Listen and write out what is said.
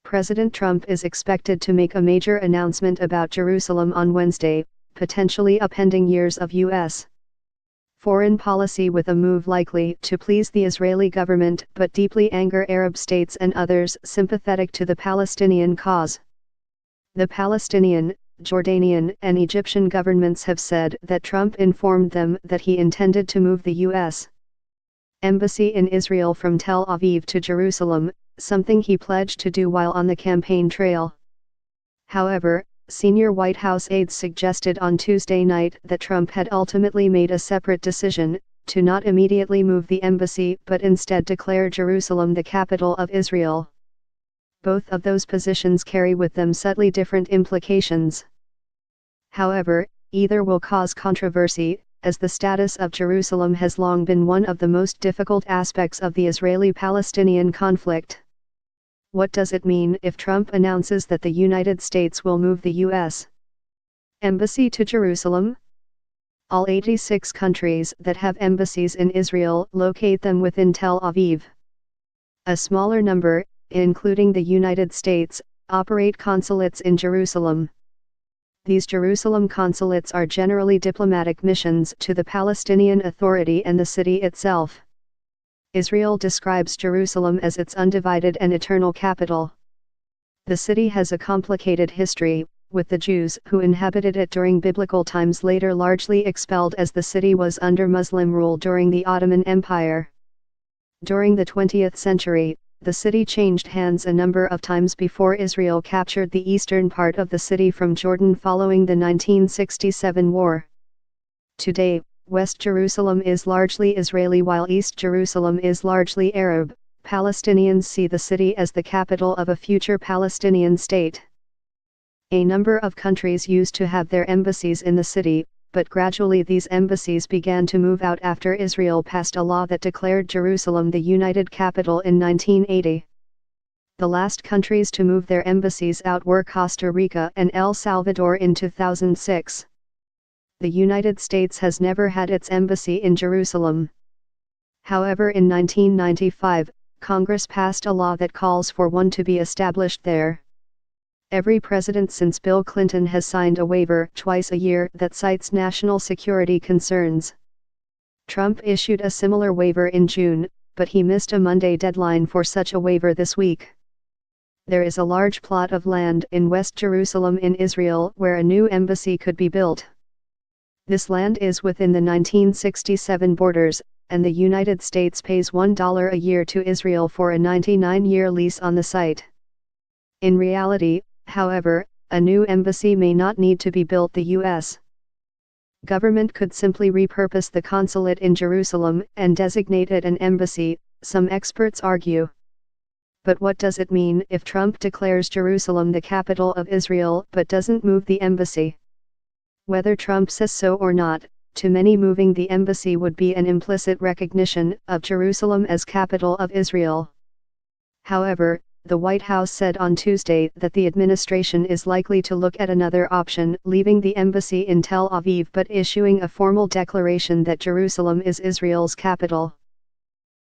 President Trump is expected to make a major announcement about Jerusalem on Wednesday, potentially upending years of U.S. foreign policy, with a move likely to please the Israeli government but deeply anger Arab states and others sympathetic to the Palestinian cause. The Palestinian, Jordanian, and Egyptian governments have said that Trump informed them that he intended to move the U.S. embassy in Israel from Tel Aviv to Jerusalem, something he pledged to do while on the campaign trail. However, senior White House aides suggested on Tuesday night that Trump had ultimately made a separate decision, to not immediately move the embassy but instead declare Jerusalem the capital of Israel. Both of those positions carry with them subtly different implications. However, either will cause controversy, as the status of Jerusalem has long been one of the most difficult aspects of the Israeli-Palestinian conflict. What does it mean if Trump announces that the United States will move the U.S. embassy to Jerusalem? All 86 countries that have embassies in Israel locate them within Tel Aviv. A smaller number, including the United States, operate consulates in Jerusalem. These Jerusalem consulates are generally diplomatic missions to the Palestinian Authority and the city itself. Israel describes Jerusalem as its undivided and eternal capital. The city has a complicated history, with the Jews who inhabited it during biblical times later largely expelled as the city was under Muslim rule during the Ottoman Empire. During the 20th century, the city changed hands a number of times before Israel captured the eastern part of the city from Jordan following the 1967 war. Today, West Jerusalem is largely Israeli while East Jerusalem is largely Arab. Palestinians see the city as the capital of a future Palestinian state. A number of countries used to have their embassies in the city, but gradually these embassies began to move out after Israel passed a law that declared Jerusalem the united capital in 1980. The last countries to move their embassies out were Costa Rica and El Salvador in 2006. The United States has never had its embassy in Jerusalem. However, in 1995, Congress passed a law that calls for one to be established there. Every president since Bill Clinton has signed a waiver twice a year that cites national security concerns. Trump issued a similar waiver in June, but he missed a Monday deadline for such a waiver this week. There is a large plot of land in West Jerusalem in Israel where a new embassy could be built. This land is within the 1967 borders, and the United States pays $1 a year to Israel for a 99-year lease on the site. In reality, however, a new embassy may not need to be built. The U.S. government could simply repurpose the consulate in Jerusalem and designate it an embassy, some experts argue. But what does it mean if Trump declares Jerusalem the capital of Israel but doesn't move the embassy? Whether Trump says so or not, to many moving the embassy would be an implicit recognition of Jerusalem as capital of Israel. However, the White House said on Tuesday that the administration is likely to look at another option, leaving the embassy in Tel Aviv but issuing a formal declaration that Jerusalem is Israel's capital.